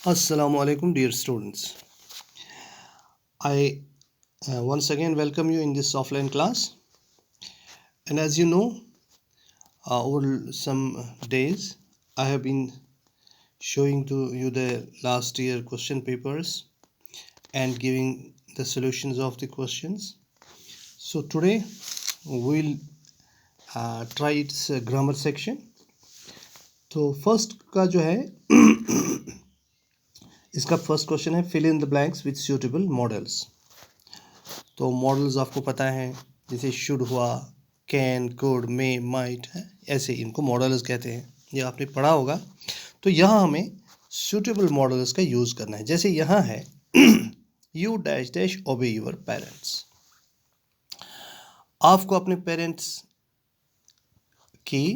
Assalamu alaikum, dear students. I once again welcome you in this offline class. And as you know, over some days, I have been showing to you the last year question papers and giving the solutions of the questions. So today, we'll try its grammar section. तो first का जो है इसका first question है fill in the blanks with suitable modals. तो modals आपको पता है, जैसे शुड हुआ, कैन, कुड, मे, माइट है, ऐसे इनको मॉडल्स कहते हैं. ये आपने पढ़ा होगा. तो यहाँ हमें सूटेबल मॉडल्स का यूज़ करना है. जैसे यहाँ है यू डैश डैश ओबे योर पेरेंट्स. आपको अपने पेरेंट्स की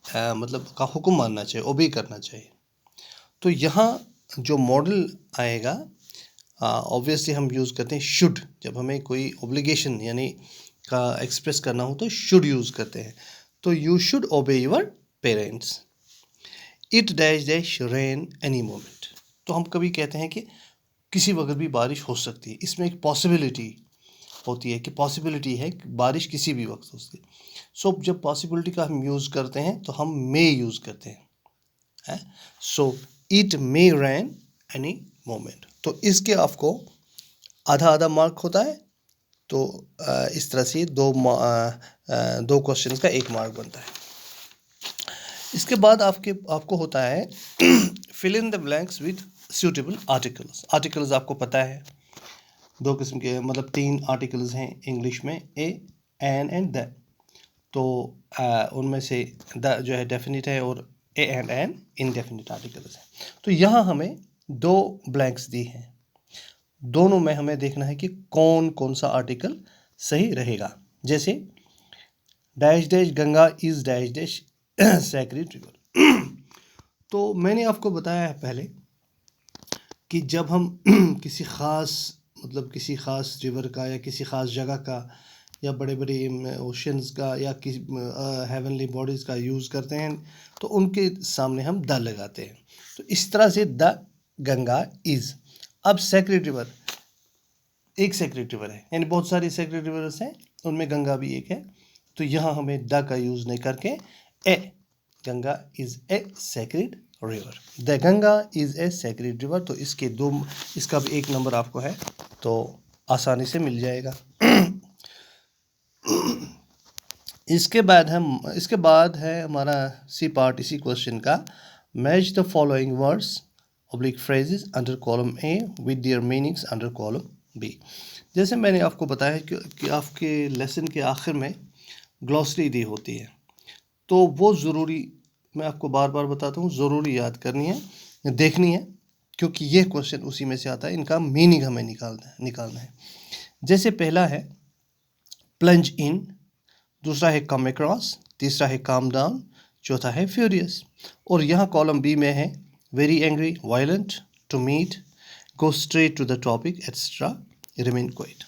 मतलब का हुक्म मानना चाहिए, ओबे करना चाहिए. तो यहाँ जो मॉडल आएगा, ऑब्वियसली हम यूज़ करते हैं शुड. जब हमें कोई ऑब्लिगेशन यानी का एक्सप्रेस करना हो तो शुड यूज़ करते हैं. तो यू शुड ओबे your parents. It dash dash rain any moment. तो हम कभी कहते हैं कि किसी वक्त भी बारिश हो सकती है. इसमें एक पॉसिबिलिटी होती है कि पॉसिबिलिटी है कि बारिश किसी भी वक्त हो सकती है. सो जब पॉसिबिलिटी का हम यूज़ करते हैं तो हम मे यूज़ करते हैं. So it may rain any moment. तो इसके आपको आधा आधा मार्क होता है. तो इस तरह से दो क्वेश्चंस का एक मार्क बनता है. इसके बाद आपको होता है fill in the blanks with suitable articles. Articles आपको पता है दो किस्म के, मतलब 3 आर्टिकल्स हैं इंग्लिश में, ए, एन एंड द. तो उनमें से द जो है डेफिनिट है और a and an indefinite articles हैं. तो यहाँ हमें 2 ब्लैंक्स दी हैं. दोनों में हमें देखना है कि कौन सा आर्टिकल सही रहेगा. जैसे dash dash Ganga is dash dash sacred river. तो मैंने आपको बताया है पहले कि जब हम किसी ख़ास रिवर का या किसी ख़ास जगह का या बड़े बड़े ओशंस का या किसी हेवनली बॉडीज़ का यूज़ करते हैं तो उनके सामने हम द लगाते हैं. तो इस तरह से द गंगा इज़. अब सैक्रेड रिवर, एक सैक्रेड रिवर है, यानी बहुत सारी सैक्रेड रिवर्स हैं, उनमें गंगा भी एक है. तो यहाँ हमें द का यूज़ नहीं करके a, Ganga is a sacred river. The Ganga is a sacred river. तो इसका भी 1 नंबर आपको है, तो आसानी से मिल जाएगा. इसके बाद है हमारा सी पार्ट इसी क्वेश्चन का. Match the following words oblique phrases under column A with their meanings under column B. जैसे मैंने आपको बताया कि आपके लेसन के आखिर में ग्लॉसरी दी होती है, तो वो ज़रूरी, मैं आपको बार बार बताता हूँ, ज़रूरी याद करनी है, देखनी है, क्योंकि ये क्वेश्चन उसी में से आता है. इनका मीनिंग हमें निकालना है. जैसे पहला है प्लंज इन, दूसरा है कम अक्रॉस, तीसरा है काम डाउन, चौथा है फ्यूरियस. और यहाँ कॉलम बी में है very angry, violent, to meet, go straight to the topic etcetera, remain quiet.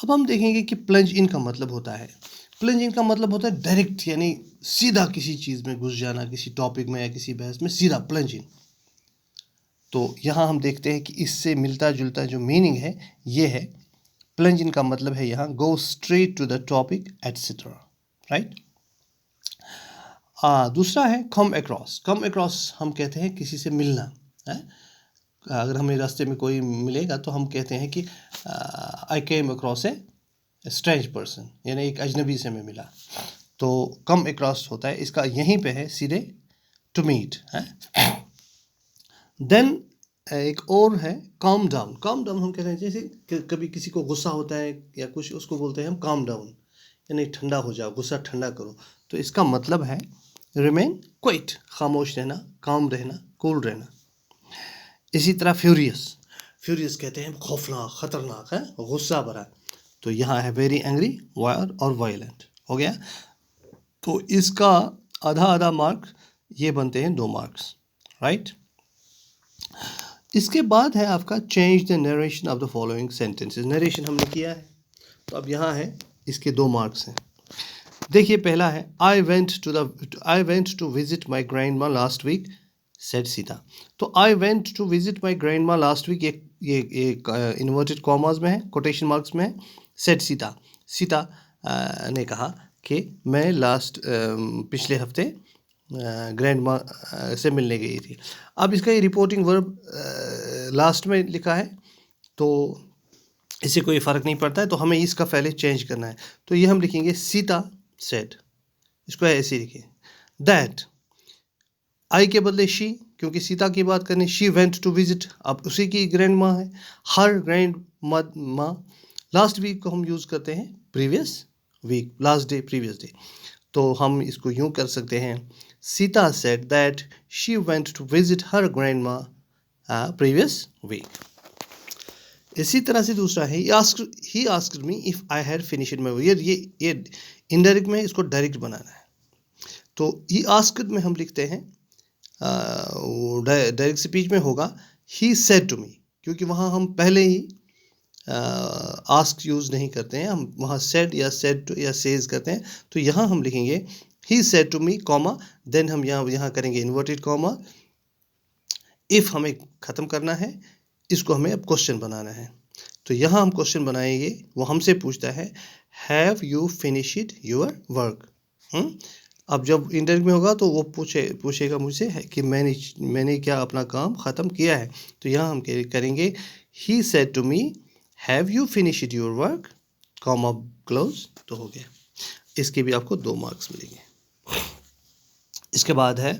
अब हम देखेंगे कि प्लंज इन का मतलब होता है डायरेक्ट, यानी सीधा किसी चीज़ में घुस जाना, किसी टॉपिक में या किसी बहस में सीधा प्लंज इन. तो यहाँ हम देखते हैं कि इससे मिलता जुलता जो मीनिंग है ये है. प्लंज इन का मतलब है यहाँ go straight to the topic etcetera, right. दूसरा है कम अक्रॉस हम कहते हैं किसी से मिलना है. अगर हमें रास्ते में कोई मिलेगा तो हम कहते हैं कि I came across a strange person, यानी एक अजनबी से मैं मिला. तो कम अक्रॉस होता है, इसका यहीं पे है सीधे टू मीट है. देन एक और है काम डाउन हम कहते हैं, जैसे कभी किसी को गुस्सा होता है या कुछ, उसको बोलते हैं हम काम डाउन, यानी ठंडा हो जाओ, गुस्सा ठंडा करो. तो इसका मतलब है रिमेन क्वाइट, खामोश रहना, काम रहना, कूल रहना. इसी तरह फ्यूरियस कहते हैं खौफनाक, ख़तरनाक है, गुस्सा भरा. तो यहाँ है वेरी एंग्री, वायर और वायलेंट हो गया. तो इसका आधा मार्क ये बनते हैं 2 मार्क्स, राइट. इसके बाद है आपका change the narration of the following sentences. Narration हमने किया है, तो अब यहाँ है इसके 2 मार्क्स हैं. देखिए पहला है I went to visit my grandma last week said Sita. तो I went to visit my grandma last week, ये इन्वर्टेड कॉमास में है, कोटेशन मार्क्स में है। सेड सीता, सीता ने कहा कि मैं पिछले हफ्ते ग्रैंड माँ से मिलने गई थी। अब इसका ये रिपोर्टिंग वर्ब लास्ट में लिखा है, तो इससे कोई फ़र्क नहीं पड़ता है, तो हमें इसका पहले चेंज करना है। तो ये हम लिखेंगे सीता सेड, इसको ऐसे ही लिखें। दैट, आई के बदले शी, क्योंकि सीता की बात करनी, शी वेंट टू विजिट, अब उसी की ग्रैंड माँ है, her grandma. Last week को हम यूज़ करते हैं previous week, last day, previous day. तो हम इसको यूँ कर सकते हैं, Sita said that she went to visit her grandma previous week. इसी तरह से दूसरा है, he asked me if I had finished my work. ये इनडायरेक्ट में, इसको डायरेक्ट बनाना है। तो ही आस्क्ड में हम लिखते हैं, डायरेक्ट स्पीच में होगा ही सेड टू मी, क्योंकि वहाँ हम पहले ही आस्क यूज़ नहीं करते हैं, हम वहाँ सेड या सेड टू या सेज करते हैं। तो यहाँ हम लिखेंगे he said to me comma, then हम यहाँ करेंगे इन्वर्टेड कॉमा। इफ़ हमें ख़त्म करना है, इसको हमें अब क्वेश्चन बनाना है। तो यहाँ हम क्वेश्चन बनाएंगे, वो हमसे पूछता है have you finished your work. अब जब इंटरव्यू में होगा तो वो पूछेगा मुझसे है कि मैंने क्या अपना काम ख़त्म किया है। तो यहाँ हम करेंगे he said to me have you finished your work, comma close, तो हो गया। इसके भी आपको 2 मार्क्स मिलेंगे। इसके बाद है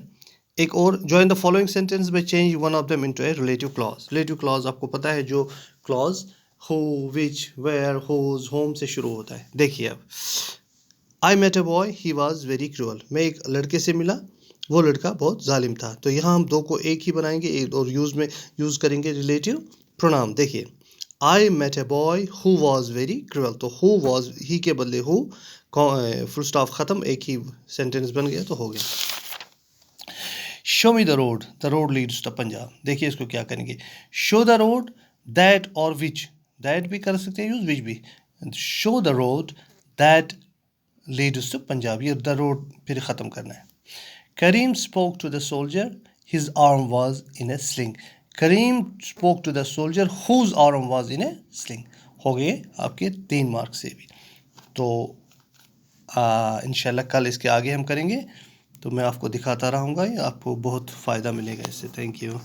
एक और, join the following sentence by change one of them into a relative clause. Relative clause आपको पता है, जो clause who, which, where, whose, whom से शुरू होता है। देखिए अब, I met a boy he was very cruel. मैं एक लड़के से मिला, वो लड़का बहुत जालिम था। तो यहाँ हम 2 को एक ही बनाएंगे, एक और यूज़ करेंगे रिलेटिव प्रोनाउन। देखिए, I met a boy who was very cruel, तो हु वॉज, ही के बदले हु, फुल स्टॉप ख़त्म, एक ही सेंटेंस बन गया, तो हो गया। Show me the road leads to Punjab. देखिए इसको क्या करेंगे, शो द रोड, दैट और विच, दैट भी कर सकते हैं यूज़, विच भी। Show the road that leads to Punjab, ये द रोड फिर ख़त्म करना है। Karim spoke to the soldier, his arm was in a sling. Karim spoke to the soldier whose arm was in a sling. हो गए आपके 3 मार्क्स से भी। तो इंशाल्लाह कल इसके आगे हम करेंगे, तो मैं आपको दिखाता रहूँगा, आपको बहुत फ़ायदा मिलेगा इससे। Thank you.